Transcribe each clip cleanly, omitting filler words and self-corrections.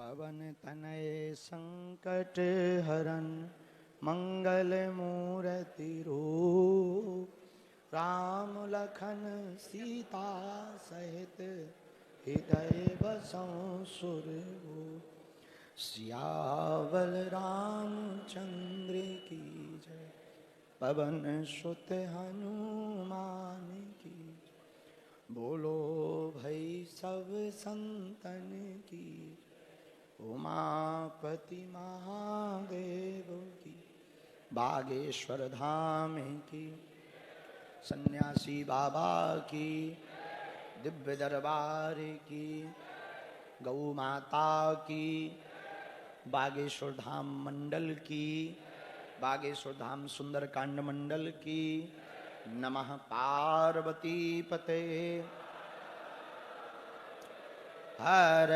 पवन तनय संकट हरन मंगल मूर्ति रूप राम लखन सीता सहित हृदय बसों सुरभूप। सियावल रामचंद्र की जय, पवन सुत हनुमान की जय। बोलो भाई सब संतन की, उमापति महादेव की, बागेश्वर धाम की, सन्यासी बाबा की, दिव्य दरबार की, गौ माता की, बागेश्वर धाम मंडल की, बागेश्वर धाम सुंदरकांड मंडल की। नमः पार्वती पते। हर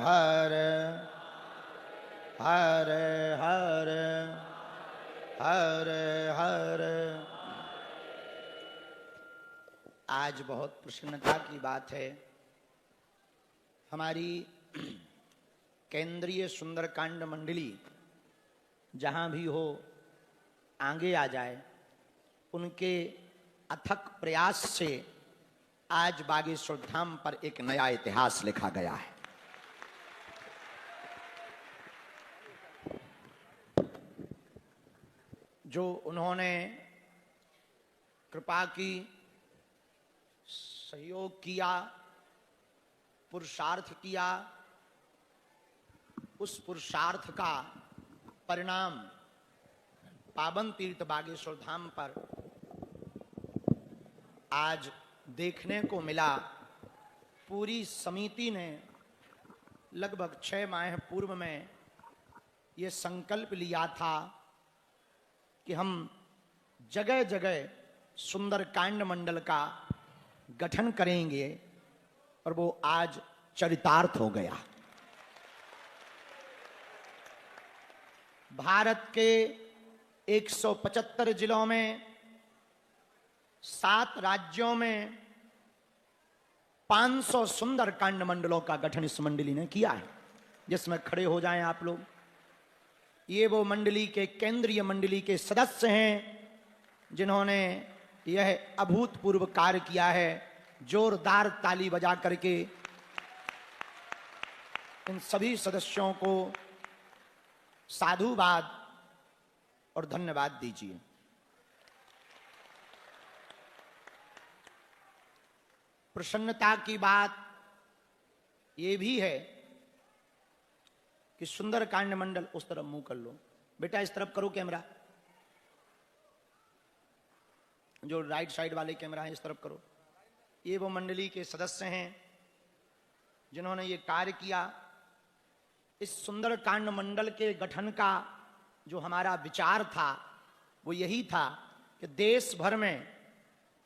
हर हर हर हर हर। आज बहुत प्रसन्नता की बात है, हमारी केंद्रीय सुंदरकांड मंडली जहां भी हो आगे आ जाए। उनके अथक प्रयास से आज बागेश्वर धाम पर एक नया इतिहास लिखा गया है। जो उन्होंने कृपा की, सहयोग किया, पुरुषार्थ किया, उस पुरुषार्थ का परिणाम पावन तीर्थ बागेश्वर धाम पर आज देखने को मिला। पूरी समिति ने लगभग 6 माह पूर्व में ये संकल्प लिया था कि हम जगह जगह सुंदरकांड मंडल का गठन करेंगे, और वो आज चरितार्थ हो गया। भारत के 175 जिलों में, 7 राज्यों में 500 सुंदरकांड मंडलों का गठन इस मंडली ने किया है। जिसमें खड़े हो जाएं आप लोग। ये वो मंडली के केंद्रीय मंडली के सदस्य हैं जिन्होंने यह अभूतपूर्व कार्य किया है। जोरदार ताली बजा करके इन सभी सदस्यों को साधुवाद और धन्यवाद दीजिए। प्रसन्नता की बात यह भी है कि सुंदरकांड मंडल, उस तरफ मुंह कर लो बेटा, इस तरफ करो कैमरा, जो राइट साइड वाले कैमरा है इस तरफ करो। ये वो मंडली के सदस्य हैं जिन्होंने ये कार्य किया। इस सुंदरकांड मंडल के गठन का जो हमारा विचार था वो यही था कि देश भर में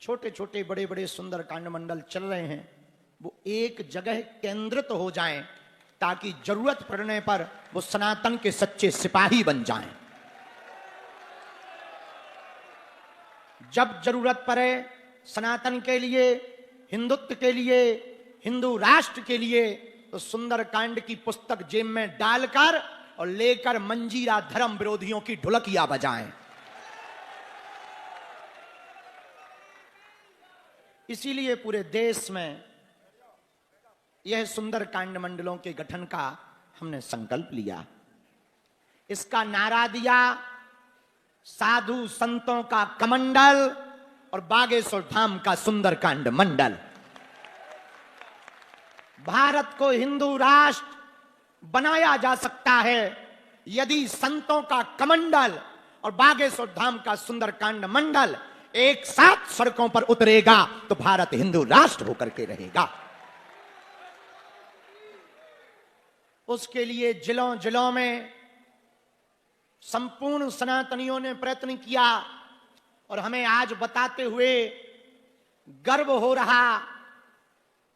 छोटे छोटे बड़े बड़े सुंदरकांड मंडल चल रहे हैं, वो एक जगह केंद्रित हो जाएं, ताकि जरूरत पड़ने पर वो सनातन के सच्चे सिपाही बन जाएं। जब जरूरत पड़े सनातन के लिए, हिंदुत्व के लिए, हिंदू राष्ट्र के लिए, तो सुंदरकांड की पुस्तक जेब में डालकर और लेकर मंजीरा धर्म विरोधियों की ढुलकियां बजाएं। इसीलिए पूरे देश में यह सुंदरकांड मंडलों के गठन का हमने संकल्प लिया। इसका नारा दिया, साधु संतों का कमंडल और बागेश्वर धाम का सुंदरकांड मंडल। भारत को हिंदू राष्ट्र बनाया जा सकता है यदि संतों का कमंडल और बागेश्वर धाम का सुंदरकांड मंडल एक साथ सड़कों पर उतरेगा, तो भारत हिंदू राष्ट्र होकर के रहेगा। उसके लिए जिलों जिलों में संपूर्ण सनातनियों ने प्रयत्न किया, और हमें आज बताते हुए गर्व हो रहा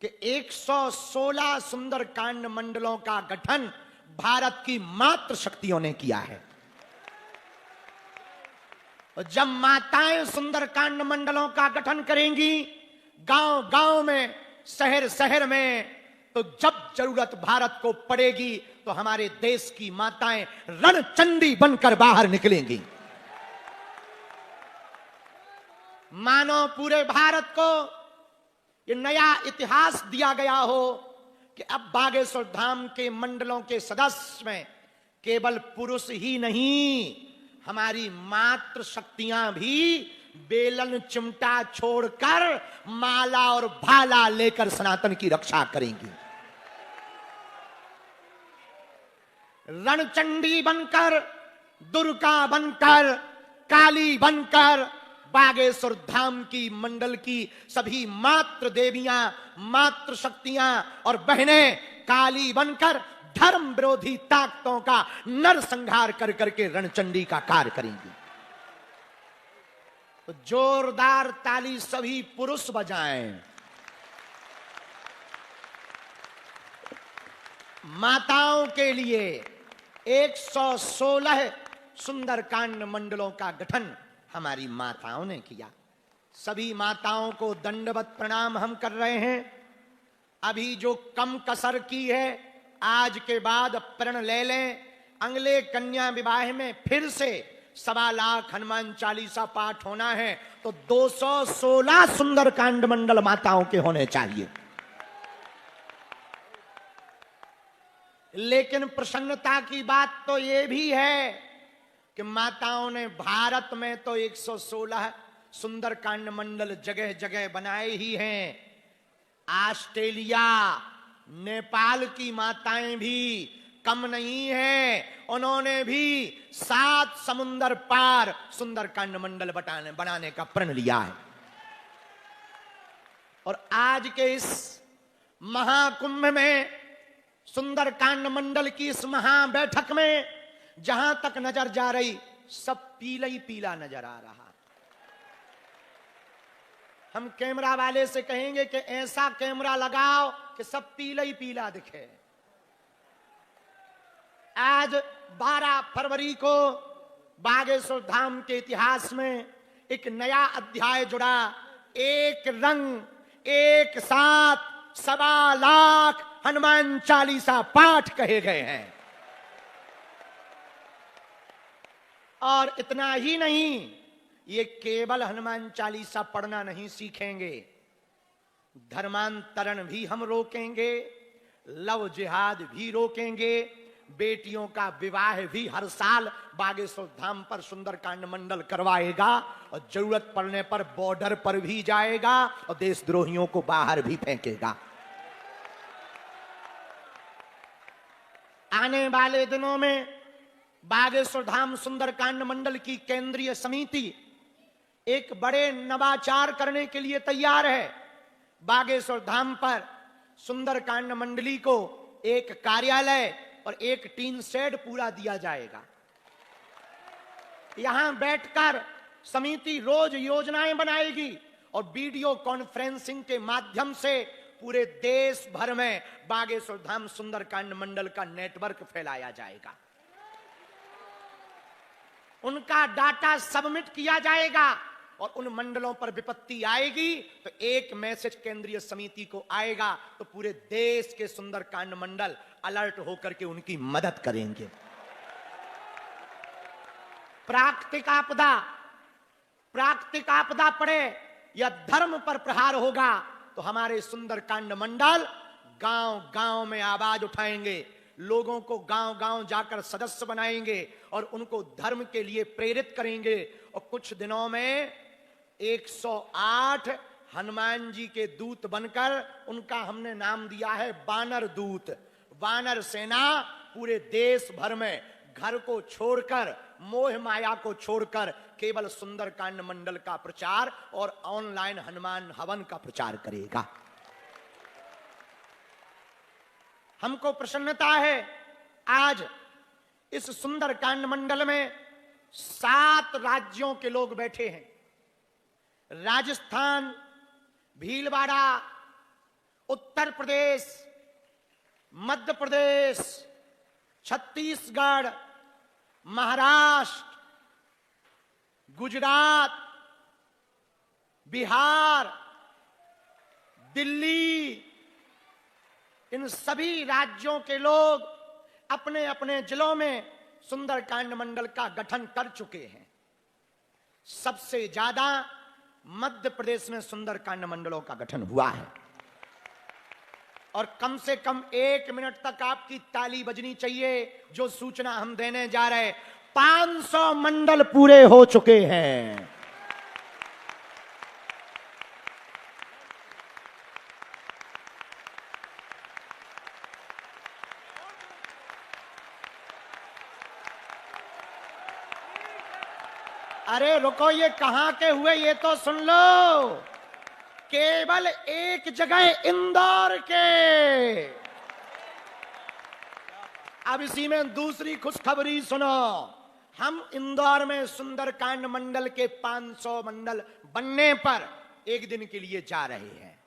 कि 116 सुंदरकांड मंडलों का गठन भारत की मातृ शक्तियों ने किया है। और जब माताएं सुंदरकांड मंडलों का गठन करेंगी गांव गांव में, शहर शहर में, तो जब जरूरत भारत को पड़ेगी तो हमारे देश की माताएं रणचंडी बनकर बाहर निकलेंगी। मानो पूरे भारत को ये नया इतिहास दिया गया हो कि अब बागेश्वर धाम के मंडलों के सदस्य में केवल पुरुष ही नहीं, हमारी मातृ शक्तियां भी बेलन चिमटा छोड़कर माला और भाला लेकर सनातन की रक्षा करेंगी। रणचंडी बनकर, दुर्गा बनकर, काली बनकर बागेश्वर धाम की मंडल की सभी मातृ देवियां, मातृ शक्तियां और बहनें काली बनकर धर्म विरोधी ताकतों का नरसंहार कर करके रणचंडी का कार्य करेंगी। तो जोरदार ताली सभी पुरुष बजाएं। माताओं के लिए 116 सुंदरकांड मंडलों का गठन हमारी माताओं ने किया। सभी माताओं को दंडवत प्रणाम हम कर रहे हैं। अभी जो कम कसर की है, आज के बाद प्रण ले लें। अगले कन्या विवाह में फिर से 1.25 लाख हनुमान चालीसा पाठ होना है, तो 216 सुंदरकांड मंडल माताओं के होने चाहिए। लेकिन प्रसन्नता की बात तो यह भी है कि माताओं ने भारत में तो 116 सुंदरकांड मंडल जगह जगह बनाए ही हैं। ऑस्ट्रेलिया, नेपाल की माताएं भी कम नहीं हैं, उन्होंने भी 7 समुंदर पार सुंदरकांड मंडल बनाने का प्रण लिया है। और आज के इस महाकुंभ में, सुंदरकांड मंडल की इस महाबैठक में, जहां तक नजर जा रही सब पीला ही पीला नजर आ रहा। हम कैमरा वाले से कहेंगे कि ऐसा कैमरा लगाओ कि सब पीला ही पीला दिखे। आज 12 फरवरी को बागेश्वर धाम के इतिहास में एक नया अध्याय जुड़ा। एक रंग, एक साथ 1.25 लाख हनुमान चालीसा पाठ कहे गए हैं। और इतना ही नहीं, ये केवल हनुमान चालीसा पढ़ना नहीं सीखेंगे, धर्मांतरण भी हम रोकेंगे, लव जिहाद भी रोकेंगे, बेटियों का विवाह भी हर साल बागेश्वर धाम पर सुंदरकांड मंडल करवाएगा, और जरूरत पड़ने पर बॉर्डर पर भी जाएगा और देशद्रोहियों को बाहर भी फेंकेगा। आने वाले दिनों में बागेश्वर धाम सुंदरकांड मंडल की केंद्रीय समिति एक बड़े नवाचार करने के लिए तैयार है। बागेश्वर धाम पर सुंदरकांड मंडली को एक कार्यालय और एक टीन शेड पूरा दिया जाएगा। यहां बैठकर समिति रोज योजनाएं बनाएगी और वीडियो कॉन्फ्रेंसिंग के माध्यम से पूरे देश भर में बागेश्वर धाम सुंदरकांड मंडल का नेटवर्क फैलाया जाएगा। उनका डाटा सबमिट किया जाएगा और उन मंडलों पर विपत्ति आएगी तो एक मैसेज केंद्रीय समिति को आएगा, तो पूरे देश के सुंदरकांड मंडल अलर्ट होकर के उनकी मदद करेंगे। प्राकृतिक आपदा पड़े या धर्म पर प्रहार होगा तो हमारे सुंदरकांड मंडल गांव गांव में आवाज उठाएंगे, लोगों को गांव गांव जाकर सदस्य बनाएंगे और उनको धर्म के लिए प्रेरित करेंगे। और कुछ दिनों में 108 हनुमान जी के दूत बनकर, उनका हमने नाम दिया है वानर दूत। वानर सेना पूरे देश भर में घर को छोड़कर, मोह माया को छोड़कर केवल सुंदरकांड मंडल का प्रचार और ऑनलाइन हनुमान हवन का प्रचार करेगा। हमको प्रसन्नता है, आज इस सुंदरकांड मंडल में 7 राज्यों के लोग बैठे हैं। राजस्थान, भीलवाड़ा, उत्तर प्रदेश, मध्य प्रदेश, छत्तीसगढ़, महाराष्ट्र, गुजरात, बिहार, दिल्ली, इन सभी राज्यों के लोग अपने अपने जिलों में सुंदरकांड मंडल का गठन कर चुके हैं। सबसे ज्यादा मध्य प्रदेश में सुंदरकांड मंडलों का गठन हुआ है। और कम से कम 1 मिनट तक आपकी ताली बजनी चाहिए। जो सूचना हम देने जा रहे, 500 मंडल पूरे हो चुके हैं। अरे रुको, ये कहां के हुए ये तो सुन लो। केवल एक जगह इंदौर के। अब इसी में दूसरी खुशखबरी सुनो। हम इंदौर में सुंदरकांड मंडल के 500 मंडल बनने पर एक दिन के लिए जा रहे हैं।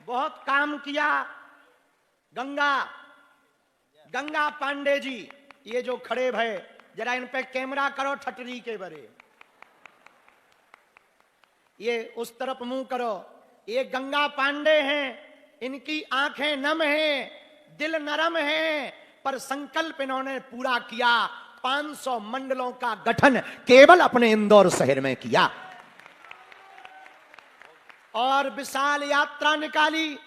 बहुत काम किया। गंगा पांडे जी, ये जो खड़े भय, जरा इन पे कैमरा करो ठटरी के बरे। ये उस तरफ मुंह करो। ये गंगा पांडे हैं। इनकी आंखें नम हैं, दिल नरम है, पर संकल्प इन्होंने पूरा किया। 500 मंडलों का गठन केवल अपने इंदौर शहर में किया और विशाल यात्रा निकाली।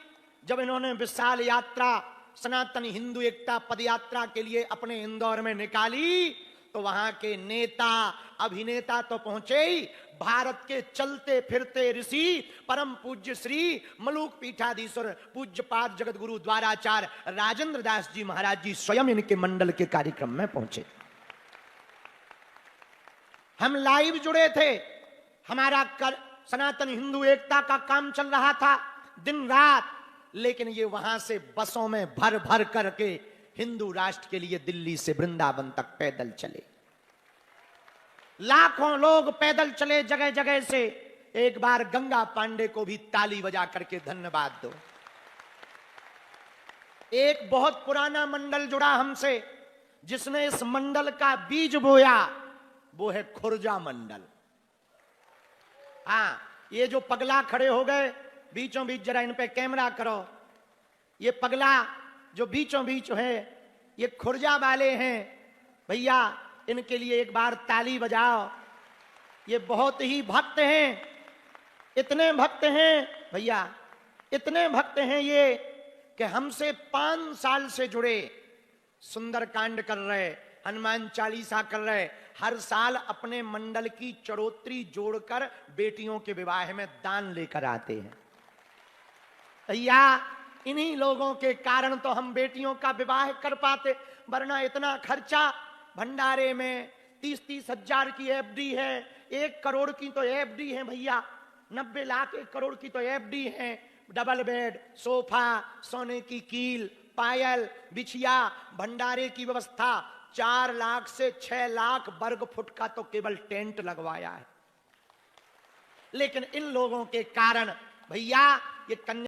जब इन्होंने विशाल यात्रा सनातन हिंदू एकता पदयात्रा के लिए अपने इंदौर में निकाली, तो वहां के नेता अभिनेता तो पहुंचे ही, भारत के चलते फिरते ऋषि परम पूज्य श्री मलूक पीठाधीश्वर पूज्यपाद जगत गुरु द्वाराचार्य राजेंद्र दास जी महाराज जी स्वयं इनके मंडल के कार्यक्रम में पहुंचे। हम लाइव जुड़े थे। हमारा सनातन हिंदू एकता का काम चल रहा था दिन रात, लेकिन ये वहां से बसों में भर भर करके हिंदू राष्ट्र के लिए दिल्ली से वृंदावन तक पैदल चले। लाखों लोग पैदल चले जगह जगह से। एक बार गंगा पांडे को भी ताली बजा करके धन्यवाद दो। एक बहुत पुराना मंडल जुड़ा हमसे, जिसने इस मंडल का बीज बोया, वो है खुर्जा मंडल। हाँ, ये जो पगला खड़े हो गए बीचों बीच, जरा इन पे कैमरा करो। ये पगला जो बीचों बीच है, ये खुर्जा वाले हैं। भैया इनके लिए एक बार ताली बजाओ। ये बहुत ही भक्त हैं। इतने भक्त हैं भैया, इतने भक्त हैं ये कि हमसे 5 साल से जुड़े, सुंदरकांड कर रहे, हनुमान चालीसा कर रहे, हर साल अपने मंडल की चढ़ोतरी जोड़कर बेटियों के विवाह में दान लेकर आते हैं। भैया इन्हीं लोगों के कारण तो हम बेटियों का विवाह कर पाते, वरना इतना खर्चा। भंडारे में 30-30 हजार की एफडी है, 1 करोड़ की तो एफडी है भैया, 90 लाख 1 करोड़ की तो एफडी है। डबल बेड, सोफा, सोने की कील, पायल, बिछिया, भंडारे की व्यवस्था, 4 लाख से 6 लाख वर्ग फुट का तो केवल टेंट लगवाया है। लेकिन इन लोगों के कारण भैया ये कन्या